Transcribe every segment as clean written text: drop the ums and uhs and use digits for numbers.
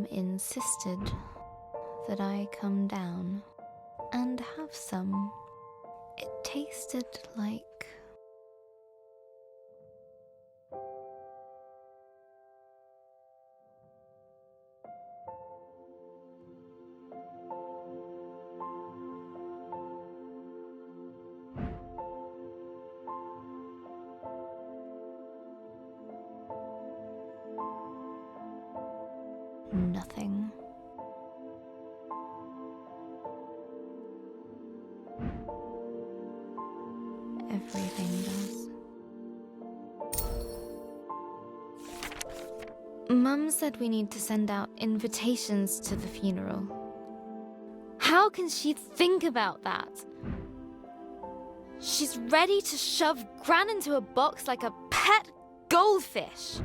Mum insisted that I come down and have some. It tasted like... nothing. Everything does. Mum said we need to send out invitations to the funeral. How can she think about that? She's ready to shove Gran into a box like a pet goldfish.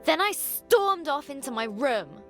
Then I stormed off into my room.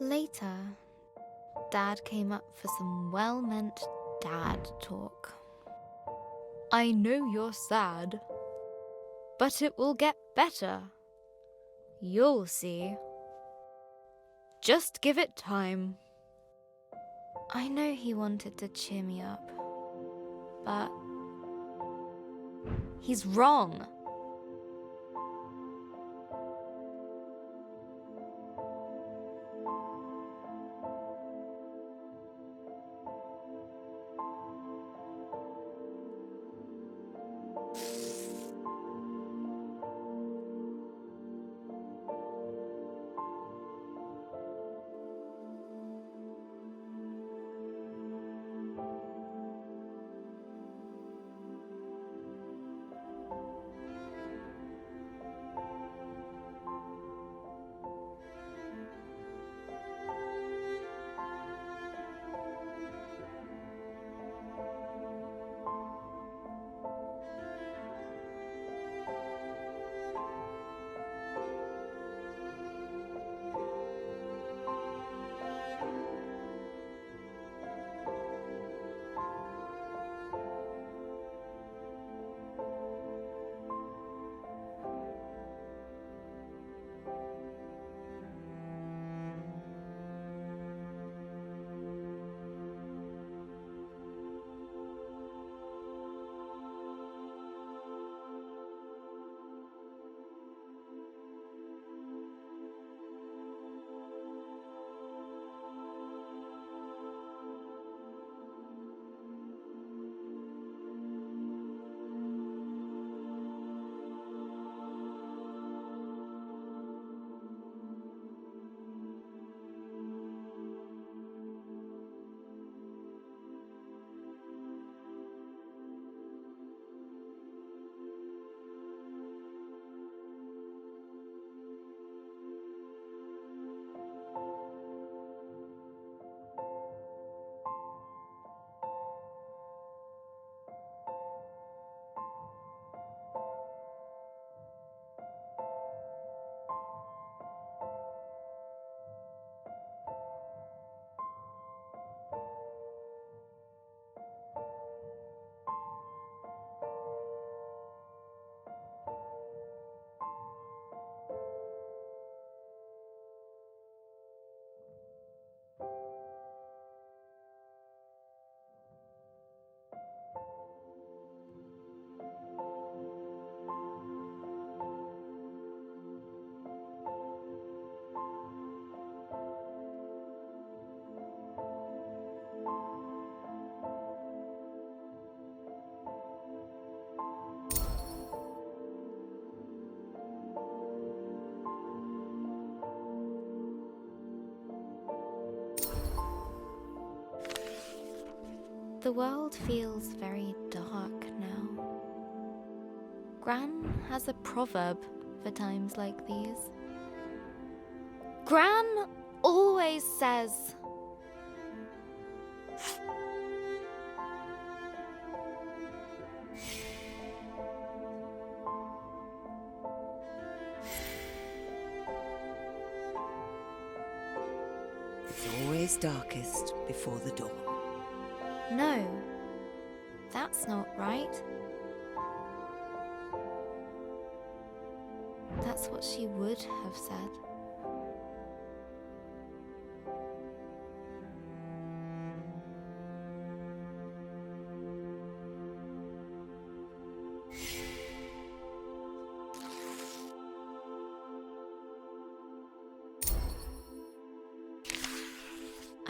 Later, Dad came up for some well-meant dad talk. I know you're sad, but it will get better. You'll see. Just give it time. I know he wanted to cheer me up, but he's wrong. The world feels very dark now. Gran has a proverb for times like these. Gran always says, "It's always darkest before the dawn." no, that's not right. That's what she would have said.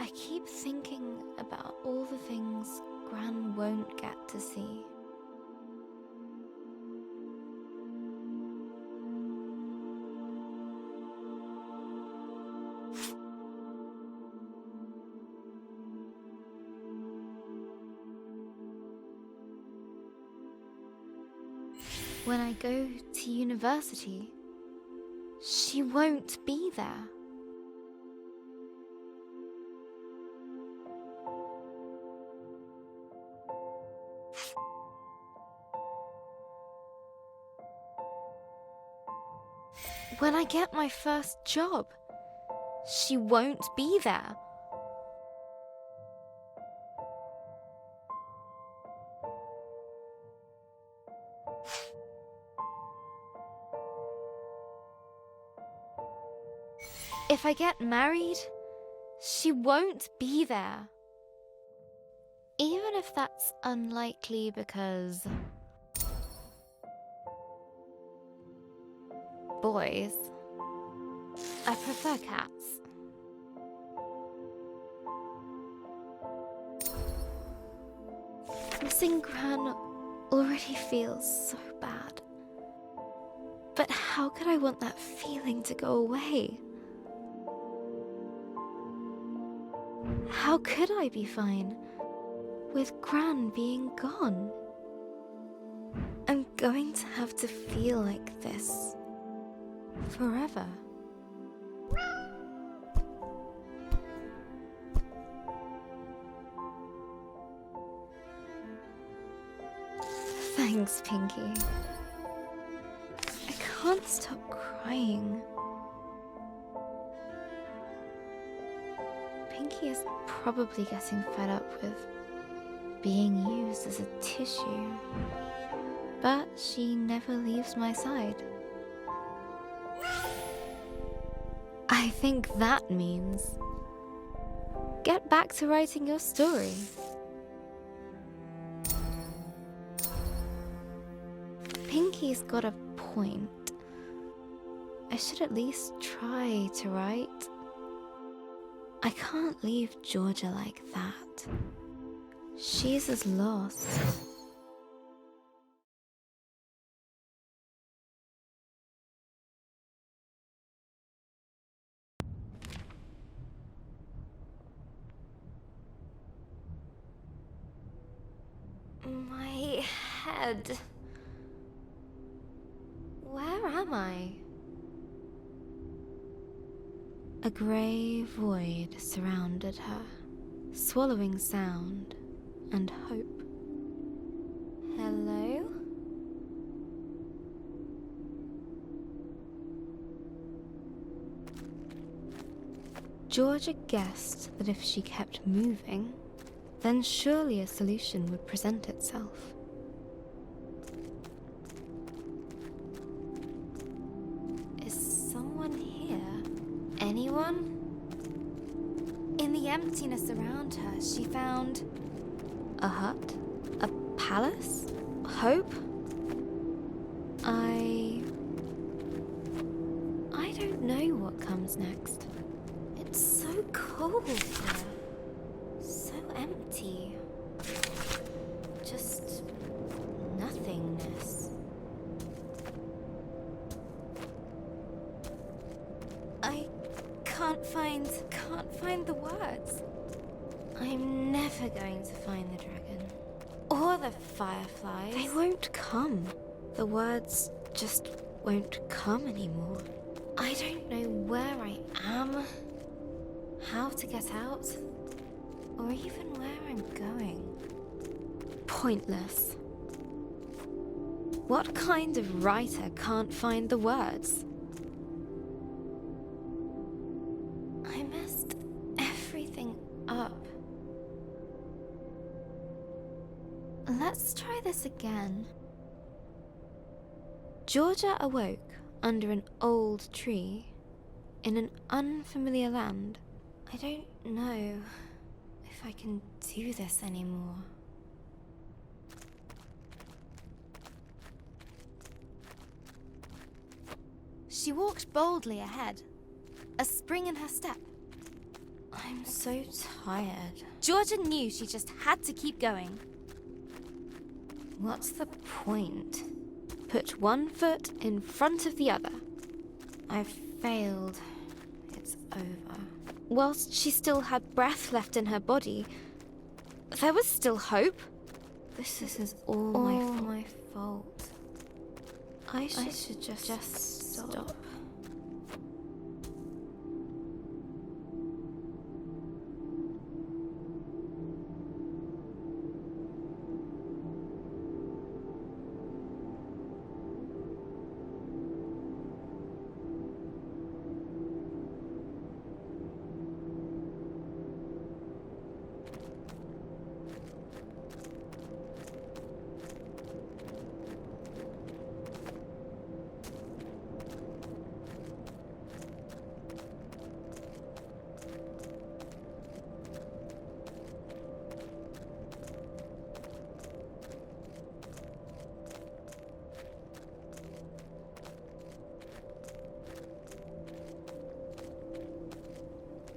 I keep thinking about all the things Gran won't get to see. When I go to university, she won't be there. When I get my first job, she won't be there. If I get married, she won't be there. Even if that's unlikely because boys, I prefer cats. Missing Gran already feels so bad. But how could I want that feeling to go away? How could I be fine with Gran being gone? I'm going to have to feel like this forever. Thanks, Pinky. I can't stop crying. Pinky is probably getting fed up with being used as a tissue, but she never leaves my side. I think that means get back to writing your story. Pinky's got a point. I should at least try to write. I can't leave Georgia like that. She's as lost. My head. Where am I? A grey void surrounded her, swallowing sound and hope. Hello? Georgia guessed that if she kept moving, then surely a solution would present itself. Is someone here? Anyone? In the emptiness around her, she found a hut, a palace, hope. I don't know what comes next. It's so cold here, so empty, just nothingness. I can't find the words. I'm never going to find the dragon. Or the fireflies. They won't come. The words just won't come anymore. I don't know where I am, how to get out, or even where I'm going. Pointless. What kind of writer can't find the words? I messed everything up. Let's try this again. Georgia awoke under an old tree in an unfamiliar land. I don't know if I can do this anymore. She walked boldly ahead, a spring in her step. I'm so tired. Georgia knew she just had to keep going. What's the point? Put one foot in front of the other. I've failed. It's over. Whilst she still had breath left in her body, there was still hope. This is all my fault. I should just stop.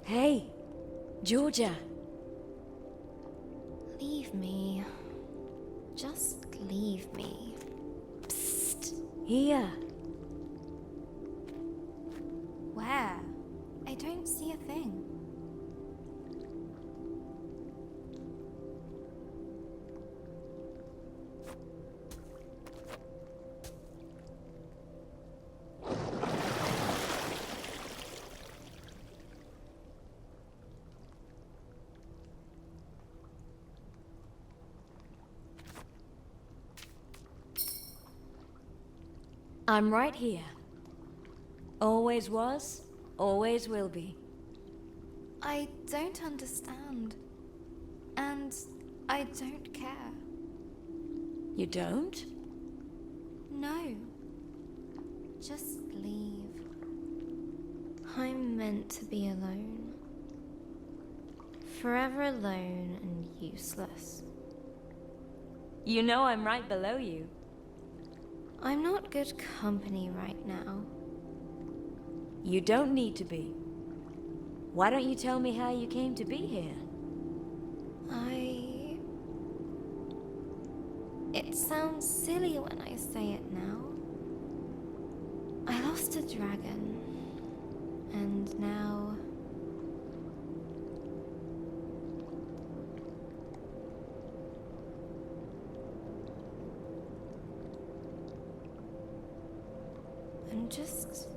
Hey, Georgia. Leave me. Just leave me. Psst. Here. Where? I don't see a thing. I'm right here. Always was, always will be. I don't understand. And I don't care. You don't? No. Just leave. I'm meant to be alone. Forever alone and useless. You know I'm right below you. I'm not good company right now. You don't need to be. Why don't you tell me how you came to be here? It sounds silly when I say it now. I lost a dragon. And now... I'm just...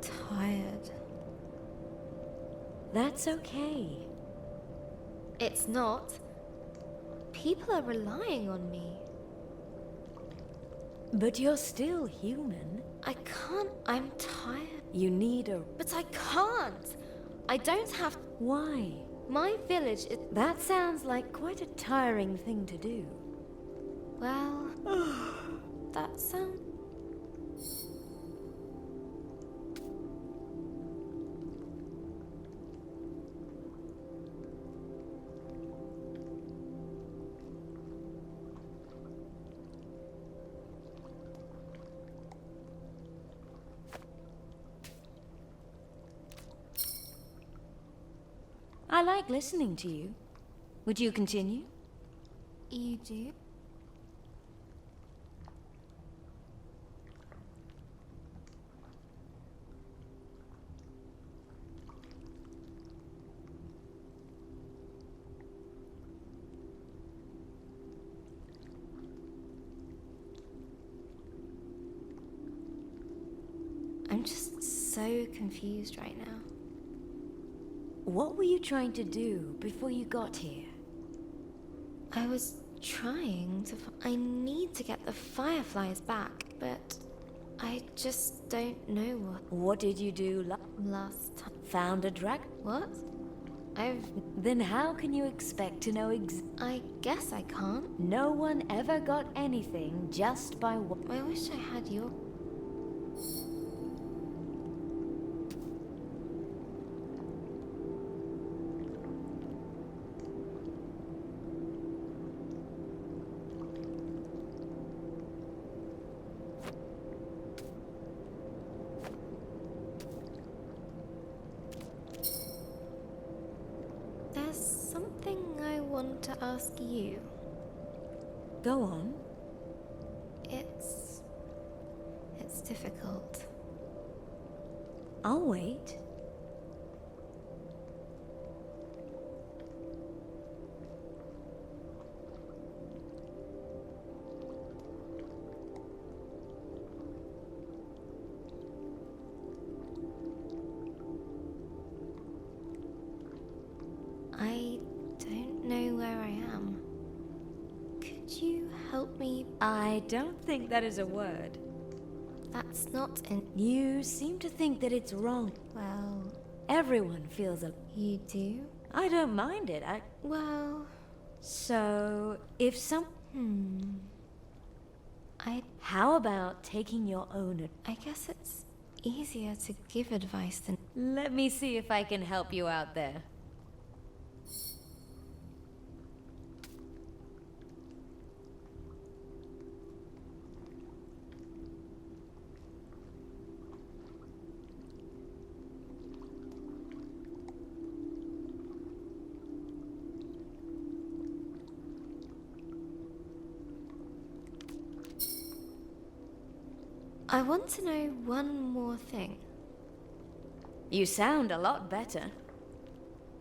tired. That's okay. It's not. People are relying on me. But you're still human. I can't. I'm tired. You need a... But I can't. I don't have... Why? My village is... That sounds like quite a tiring thing to do. Well... that sounds... I like listening to you. Would you continue? You do? I'm just so confused right now. What were you trying to do before you got here? I was trying to. I need to get the fireflies back, but I just don't know what. What did you do Last time. Found a dragon? What? Then how can you expect to know I guess I can't. No one ever got anything just by what? I wish I had your. There's something I want to ask you. Go on. It's difficult. I'll wait. I don't know where I am. Could you help me? I don't think that is a word. That's not in. You seem to think that it's wrong. Well, Everyone feels a... you do? I don't mind it. Well, So, if some... How about taking your own... I guess it's easier to give advice than. Let me see if I can help you out there. I want to know one more thing. You sound a lot better.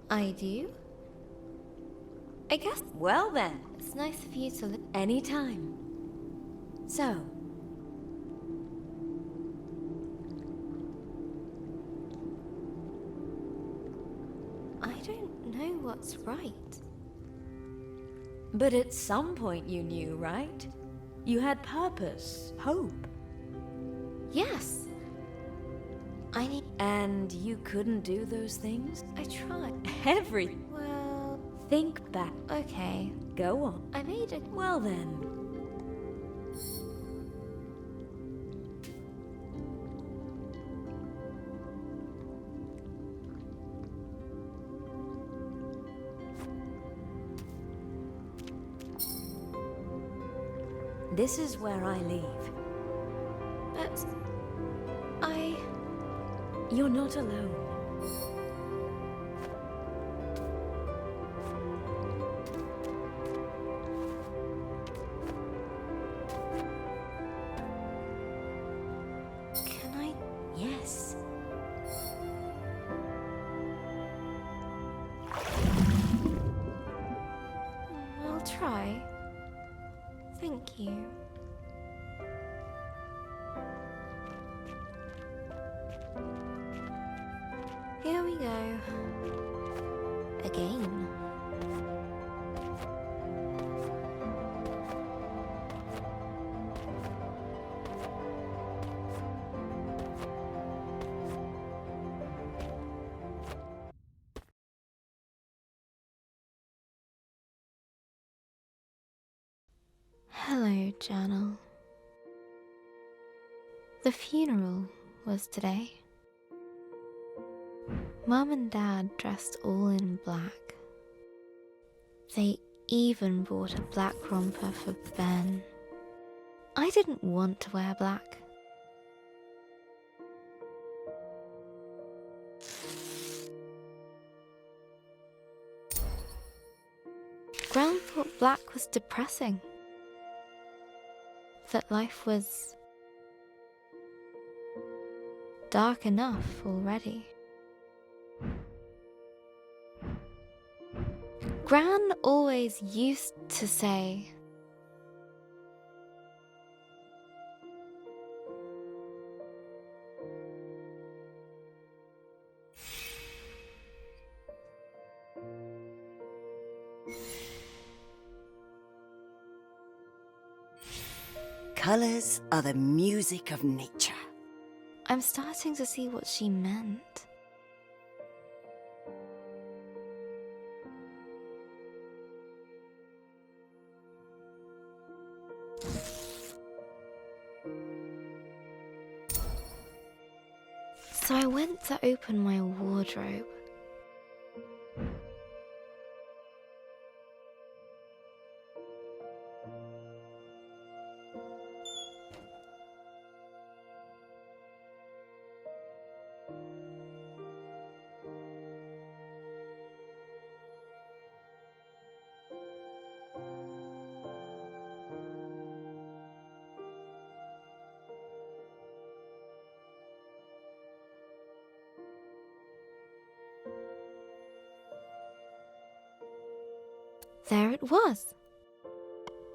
I do? I guess Well then, it's nice of you to. anytime. So, I don't know what's right. but at some point you knew, right? You had purpose, hope, Yes. I need. and you couldn't do those things? I tried. Everything. Well, Think back. okay. Go on. I made a. Well then. This is where I leave. But. You're not alone. Can I. Yes. I'll try. Thank you. Here we go. Again. Hello, journal. The funeral was today. Mum and Dad dressed all in black. They even bought a black romper for Ben. I didn't want to wear black. Gran thought black was depressing. That life was dark enough already. Gran always used to say, Colors are the music of nature. I'm starting to see what she meant. So I went to open my wardrobe. There it was.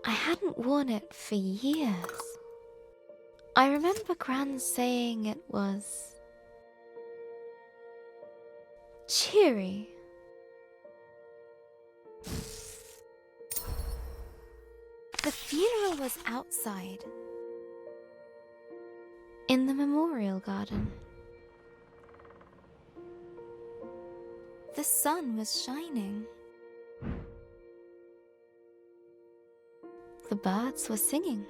I hadn't worn it for years. I remember Gran saying it was cheery. The funeral was outside. In the memorial garden. The sun was shining. The birds were singing.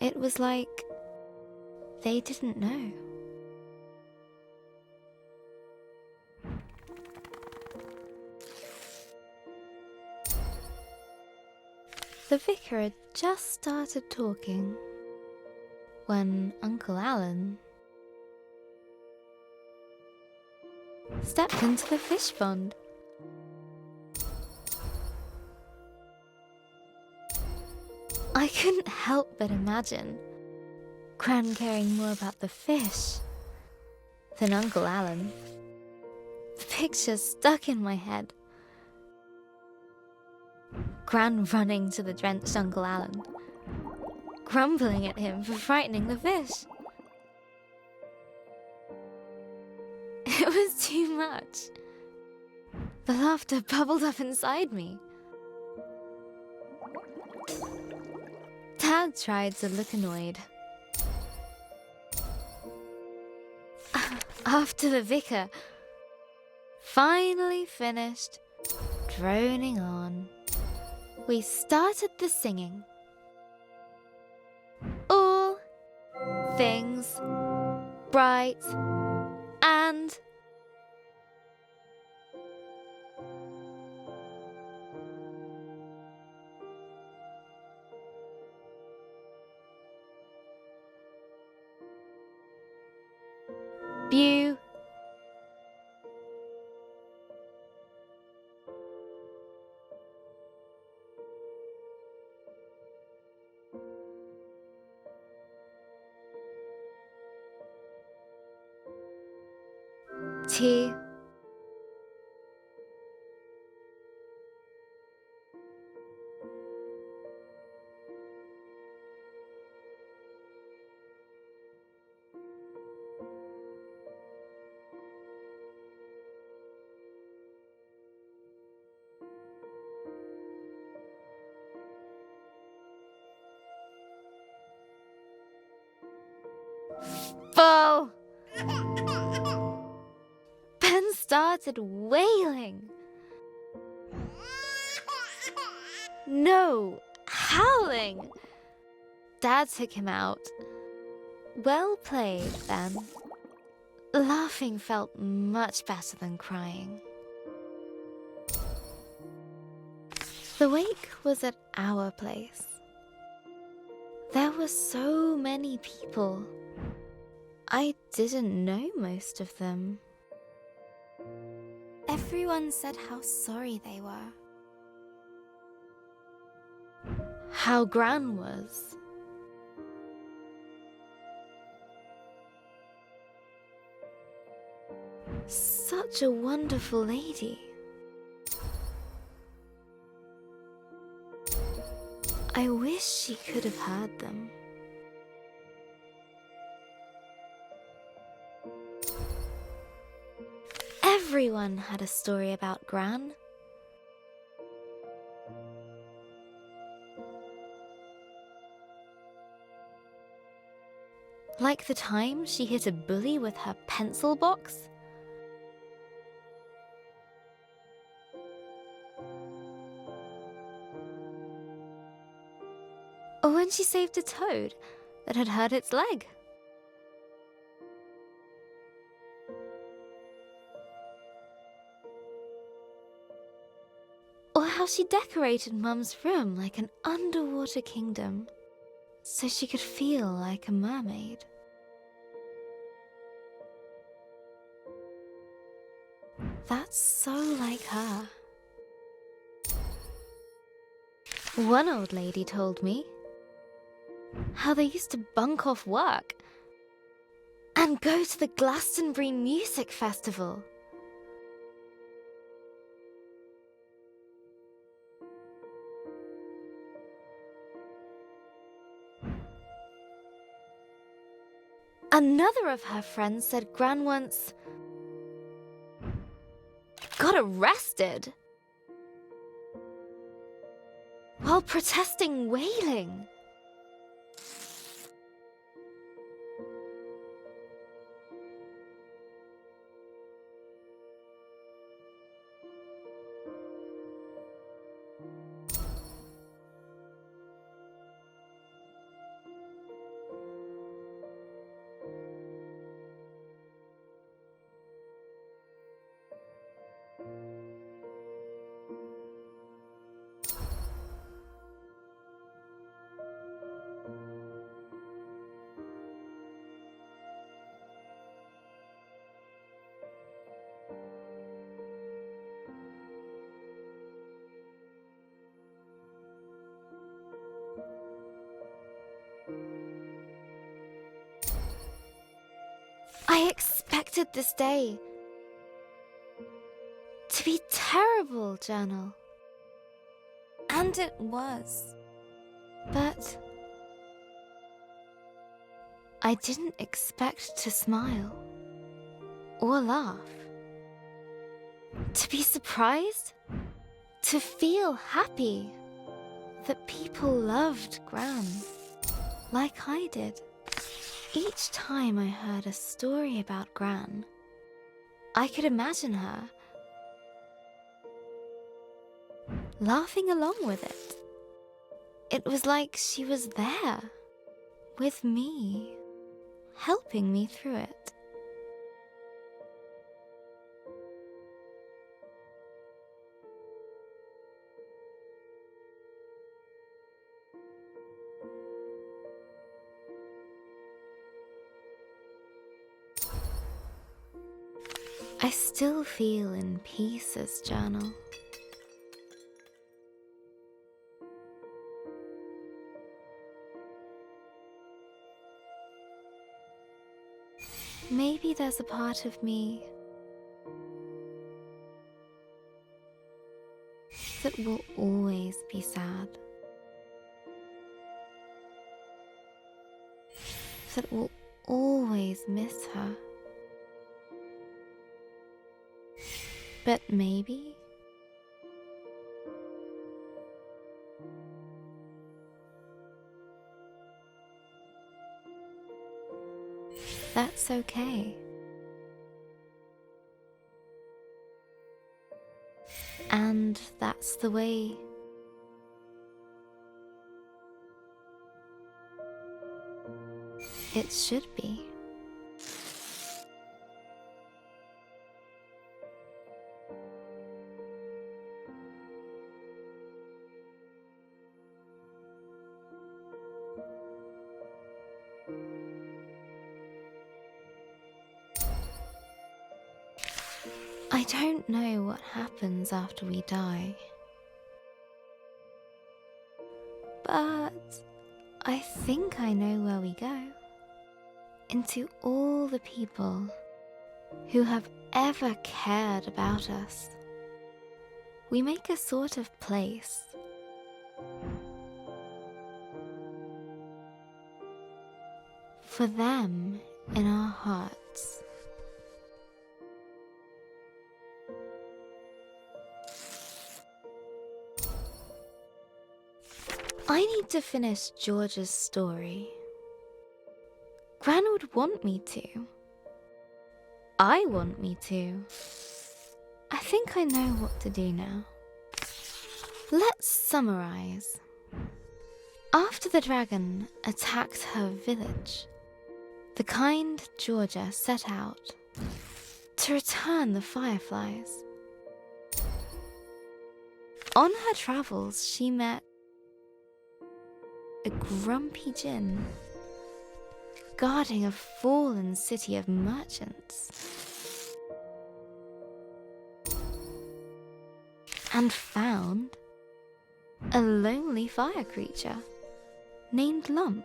It was like they didn't know. The vicar had just started talking when Uncle Alan stepped into the fish pond. I couldn't help but imagine Gran caring more about the fish than Uncle Alan. The picture stuck in my head. Gran running to the drenched Uncle Alan, grumbling at him for frightening the fish. It was too much. The laughter bubbled up inside me. Dad tried to look annoyed. After the vicar finally finished droning on, we started the singing. All things bright and beautiful. Tea. Full. Ben started wailing. No, howling. Dad took him out. Well played, Ben. Laughing felt much better than crying. The wake was at our place. There were so many people. I didn't know most of them. Everyone said how sorry they were. How Gran was. Such a wonderful lady. I wish she could have heard them. Everyone had a story about Gran. Like the time she hit a bully with her pencil box? Or when she saved a toad that had hurt its leg? Or how she decorated Mum's room like an underwater kingdom so she could feel like a mermaid. That's so like her. One old lady told me how they used to bunk off work and go to the Glastonbury Music Festival. Another of her friends said Gran once got arrested while protesting whaling. I expected this day to be terrible, Journal. And it was. But I didn't expect to smile or laugh. To be surprised, to feel happy that people loved Gran like I did. Each time I heard a story about Gran, I could imagine her laughing along with it. It was like she was there with me, helping me through it. I still feel in pieces, Journal. Maybe there's a part of me that will always be sad, that will always miss her. But maybe that's okay. And that's the way it should be. I don't know what happens after we die, but I think I know where we go. Into all the people who have ever cared about us. We make a sort of place for them in our hearts. I need to finish George's story. Gran would want me to. I want me to. I think I know what to do now. Let's summarize. After the dragon attacked her village, the kind Georgia set out to return the fireflies. On her travels, she met a grumpy djinn guarding a fallen city of merchants, and found a lonely fire creature named Lump.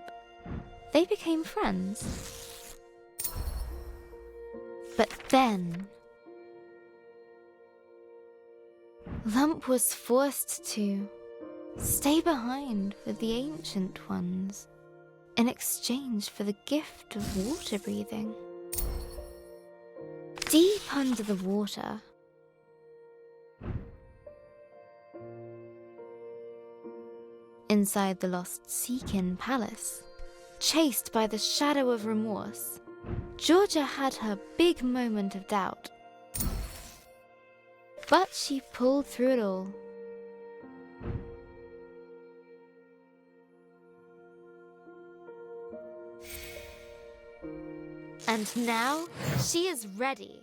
They became friends. But then Lump was forced to stay behind with the Ancient Ones in exchange for the gift of water breathing. Deep under the water, inside the lost Seakin Palace, chased by the shadow of remorse, Georgia had her big moment of doubt. But she pulled through it all. And now she is ready.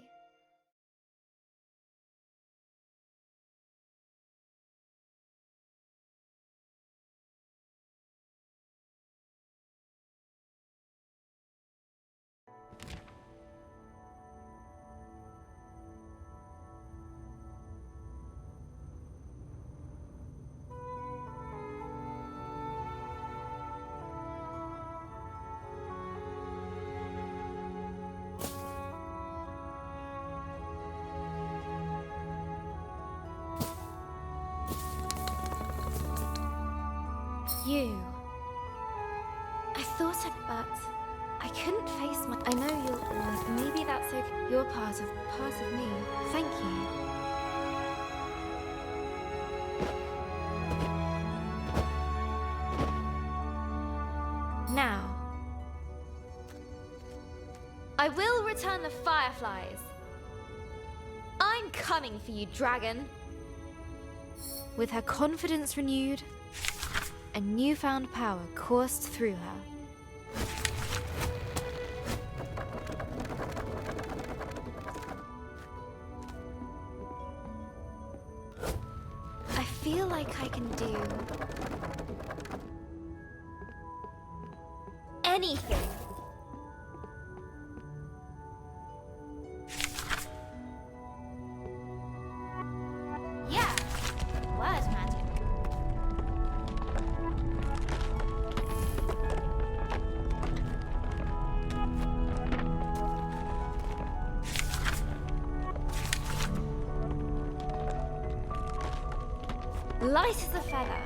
You. I thought but I couldn't face my. I know you'll. Maybe that's okay. You're part of me. Thank you. Now, I will return the fireflies. I'm coming for you, dragon. With her confidence renewed, a newfound power coursed through her. I feel like I can do anything. Yeah, word magic. Light as a feather.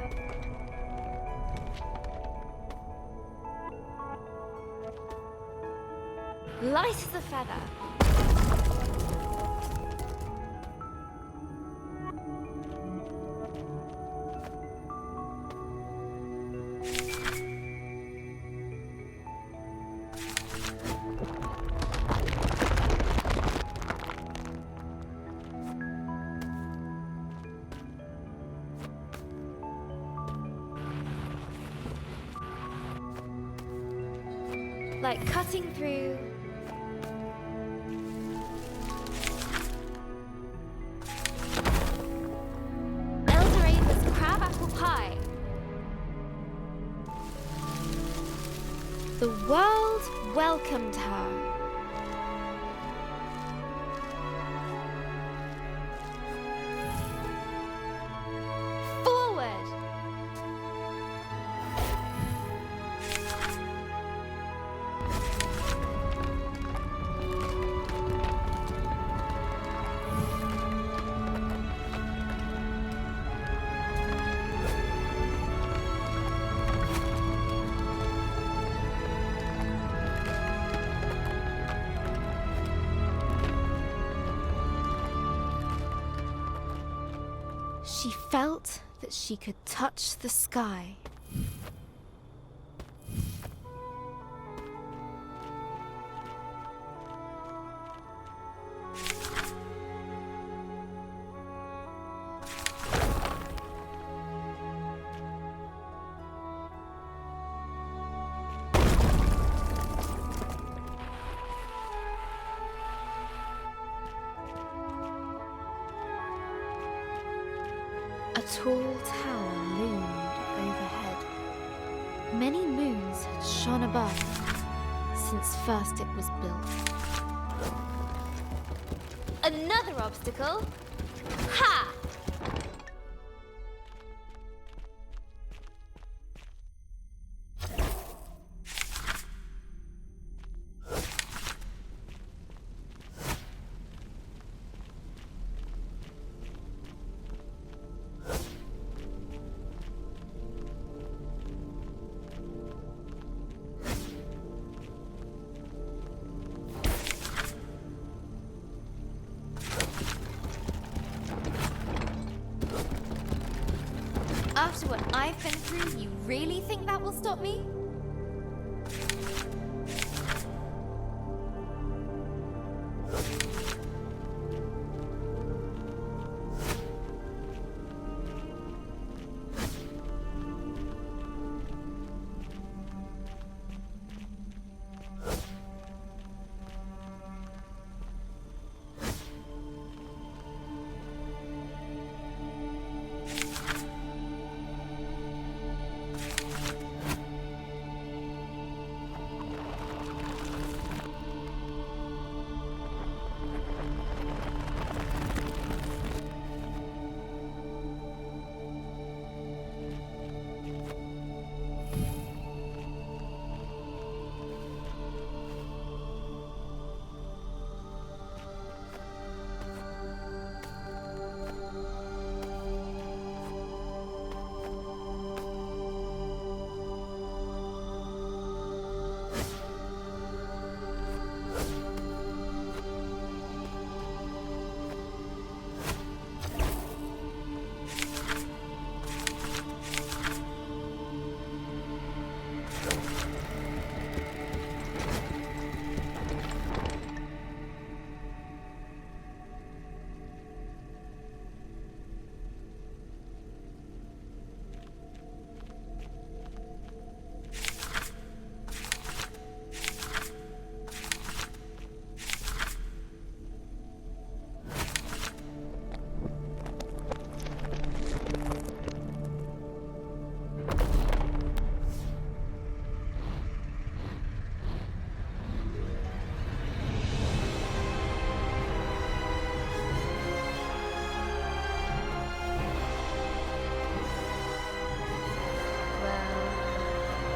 Light as a feather. Like cutting through Eldoraven's crabapple pie. The world welcomed her. Forward! She felt that she could touch the sky. tall tower loomed overhead. Many moons had shone above since first it was built. Another obstacle? Ha! After what I've been through, you really think that will stop me?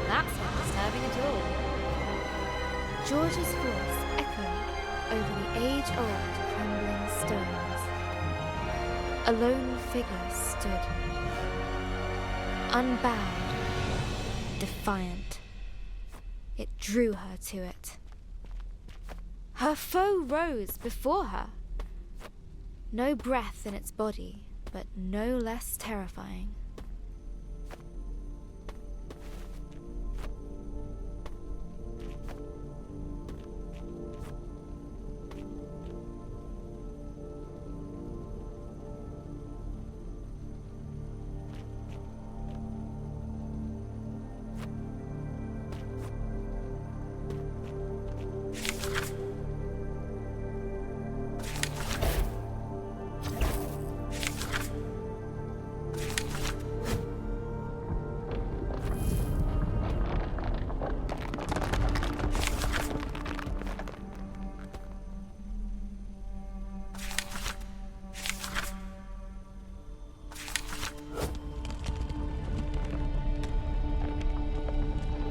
That's not disturbing at all. George's voice echoed over the age-old crumbling stones. A lone figure stood, unbowed, defiant. It drew her to it. Her foe rose before her. No breath in its body, but no less terrifying.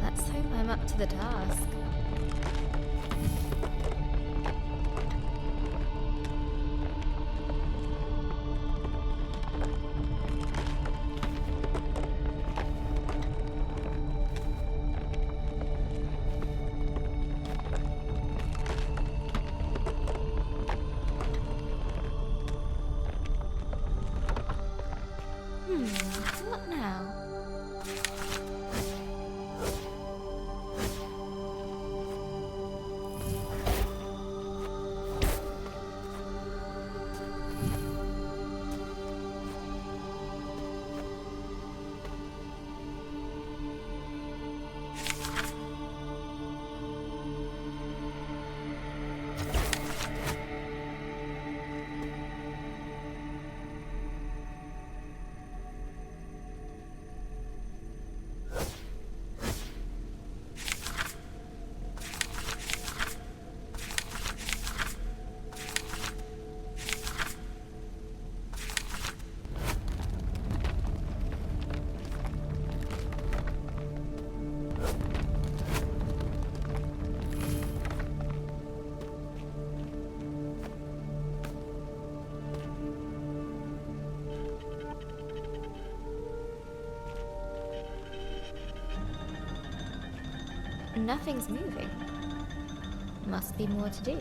Let's hope I'm up to the task. What now? Nothing's moving. Must be more to do.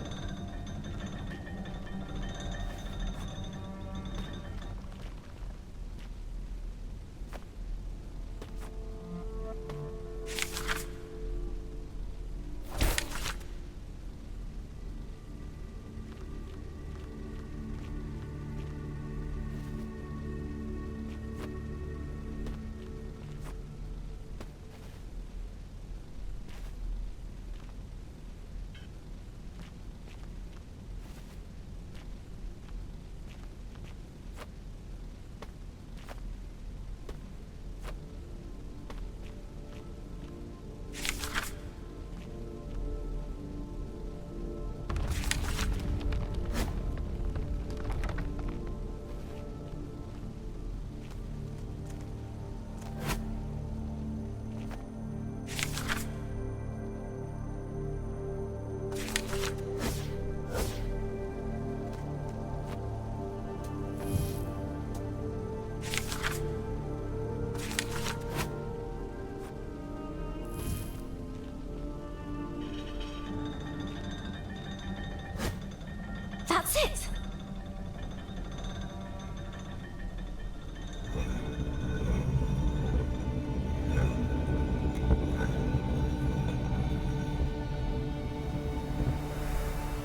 That's it!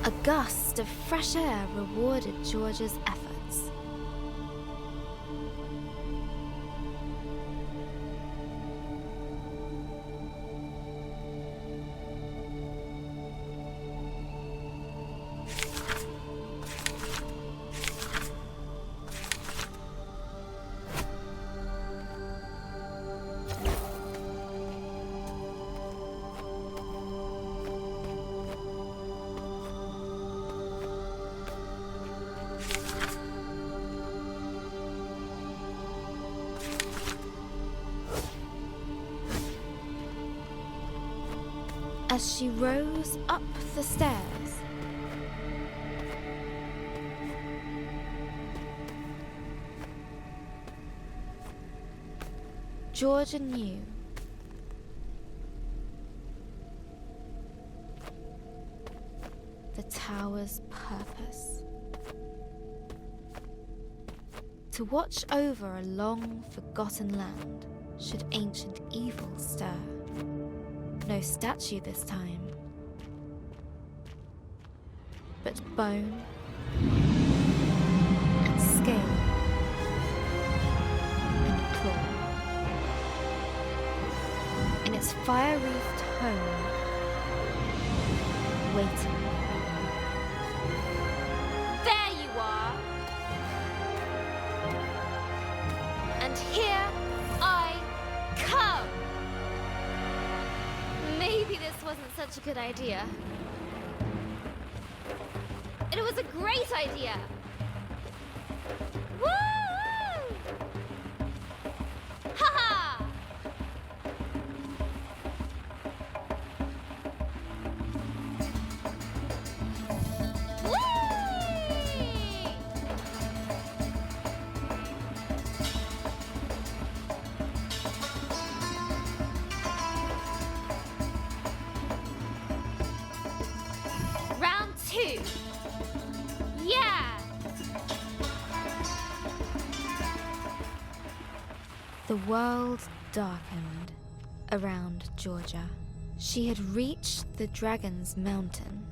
A gust of fresh air rewarded George's efforts. As she rose up the stairs, Georgia knew the tower's purpose: to watch over a long-forgotten land should ancient evil stir. No statue this time, but bone and scale and claw. In its fire-wreathed home, waiting. There you are! And here I come! Maybe this wasn't such a good idea. It was a great idea! Woo! Ha-ha! Whee! Round 2. Yeah! The world darkened around Georgia. She had reached the Dragon's Mountain.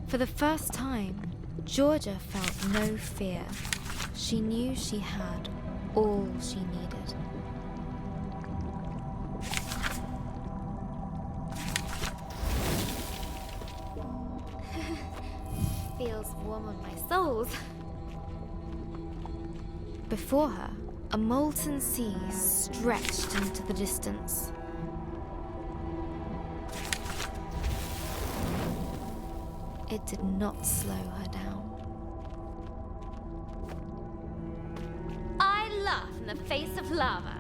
For the first time, Georgia felt no fear. She knew she had all she needed. Feels warm on my soles. Before her, a molten sea stretched into the distance. It did not slow her down. I laugh in the face of lava.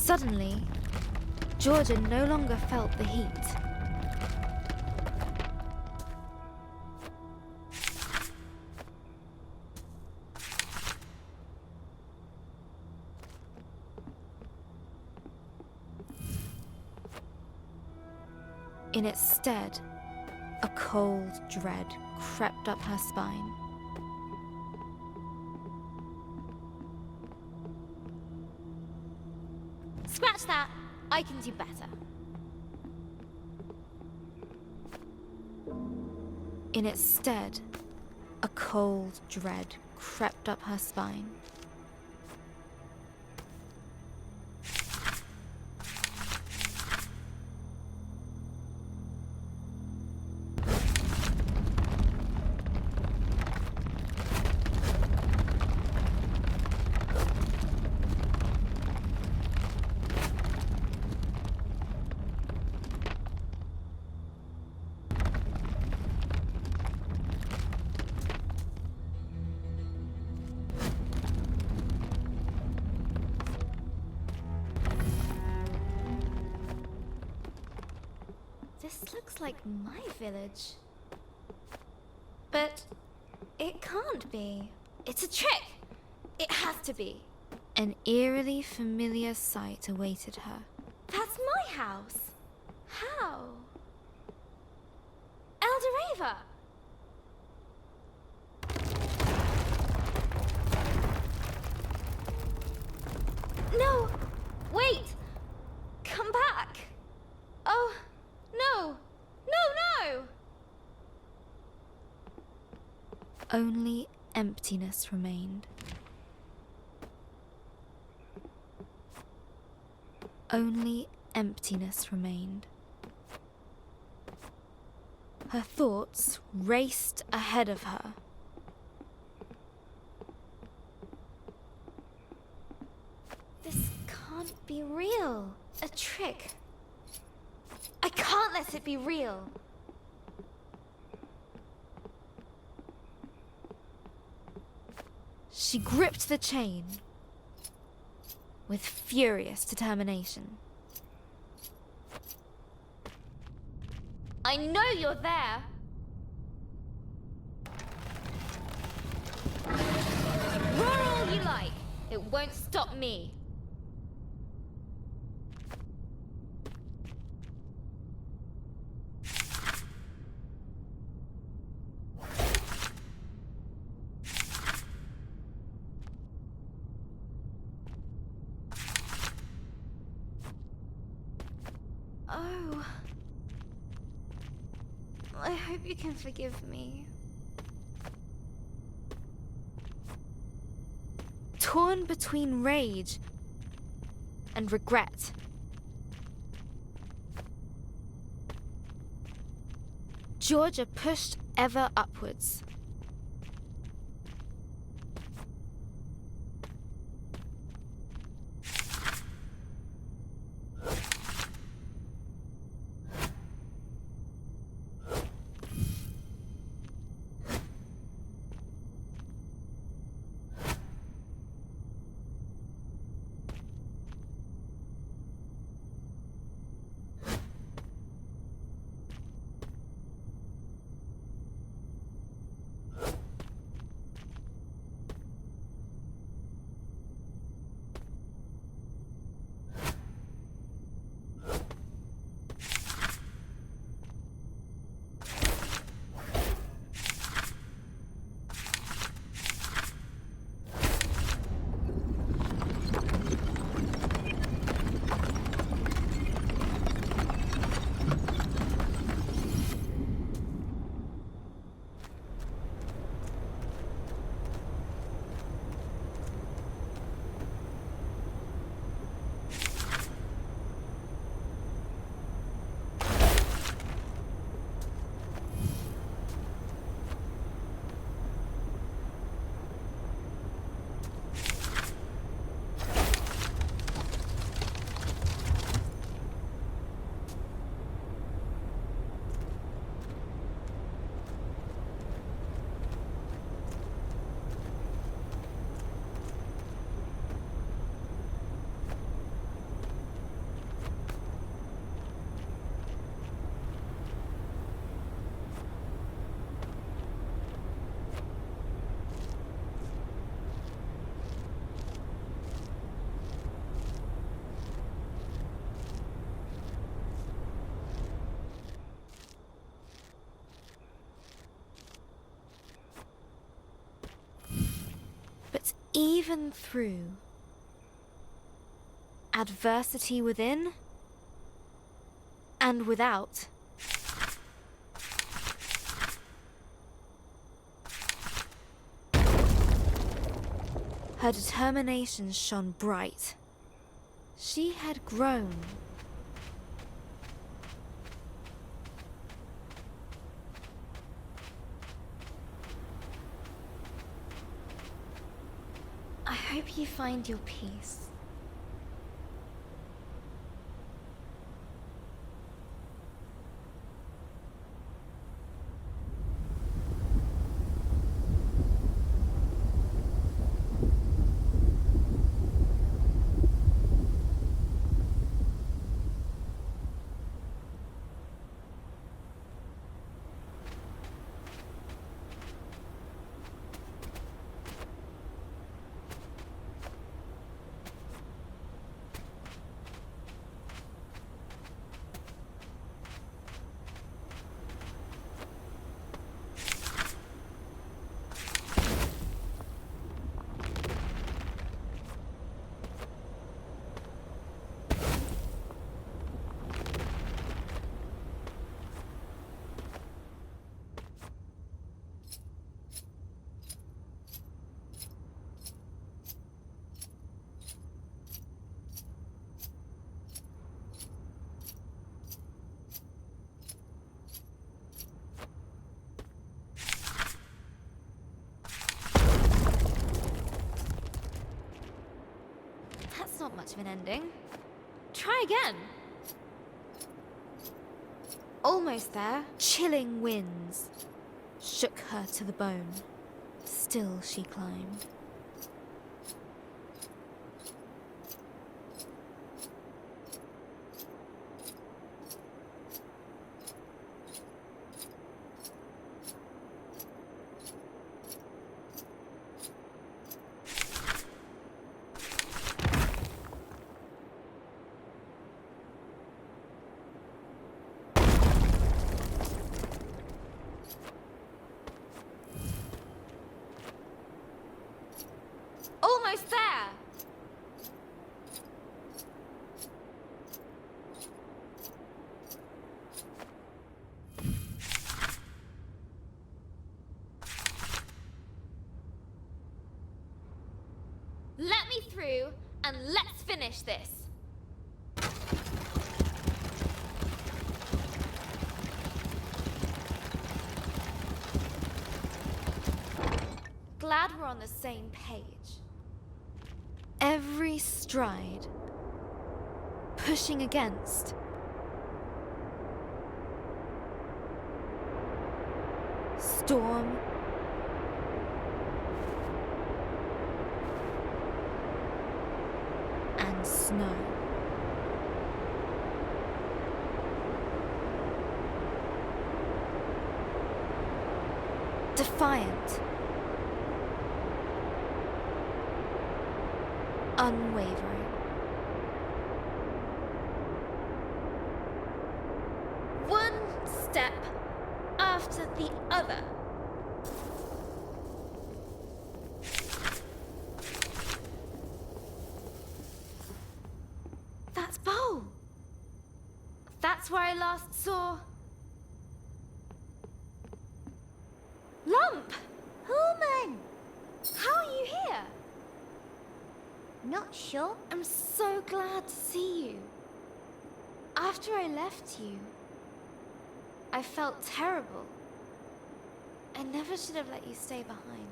Suddenly, Georgia no longer felt the heat. In its stead, a cold dread crept up her spine. Scratch that! I can do better. In its stead, a cold dread crept up her spine. This looks like my village. But it can't be. It's a trick! It has to be. An eerily familiar sight awaited her. That's my house. How? Eldoreva! No! Wait! Come back! Oh, no! No, no! Only emptiness remained. Only emptiness remained. Her thoughts raced ahead of her. This can't be real. A trick. I can't let it be real. She gripped the chain with furious determination. I know you're there. Roar all you like. It won't stop me. Oh. I hope you can forgive me. Torn between rage and regret, Georgia pushed ever upwards. Even through adversity within and without. Her determination shone bright. She had grown. I hope you find your peace. That's not much of an ending. Try again. Almost there. Chilling winds shook her to the bone. Still she climbed. Almost there! Let me through and let's finish this. Glad we're on the same page. Every stride, pushing against. Storm. And snow. Defiant. Unwavering. One step after the other. That's Bo. That's where I last saw... Lump! Human! How are you here? Not sure. I'm so glad to see you. After I left you, I felt terrible. I never should have let you stay behind.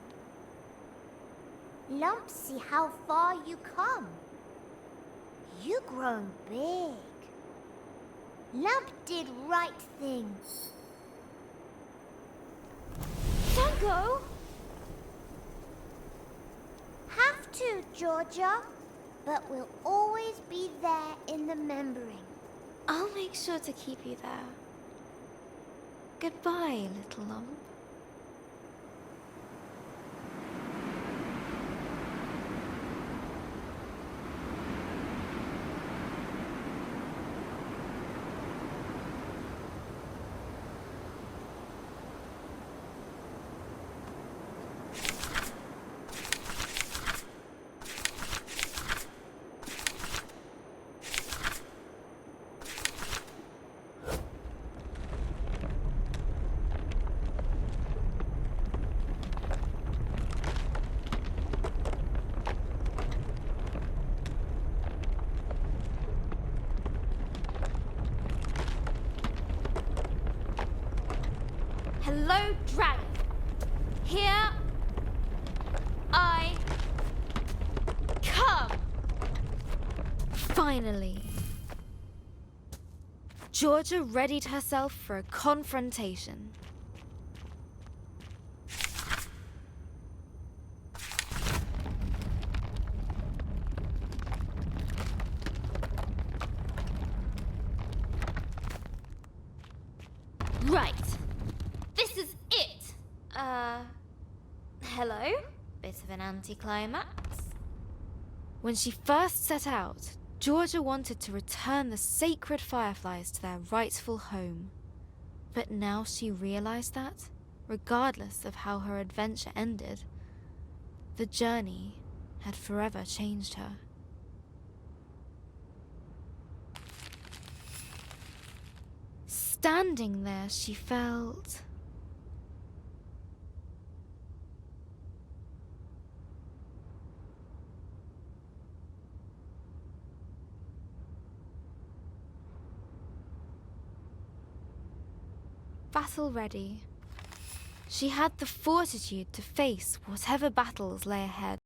Lump, see how far you come. You grown big. Lump did right things. Don't go! Have to, Georgia. But we'll always be there in the remembering. I'll make sure to keep you there. Goodbye, little lump. Finally, Georgia readied herself for a confrontation. Right. This is it. Hello? Bit of an anticlimax. When she first set out, Georgia wanted to return the sacred fireflies to their rightful home. But now she realized that, regardless of how her adventure ended, the journey had forever changed her. Standing there, she felt battle ready. She had the fortitude to face whatever battles lay ahead.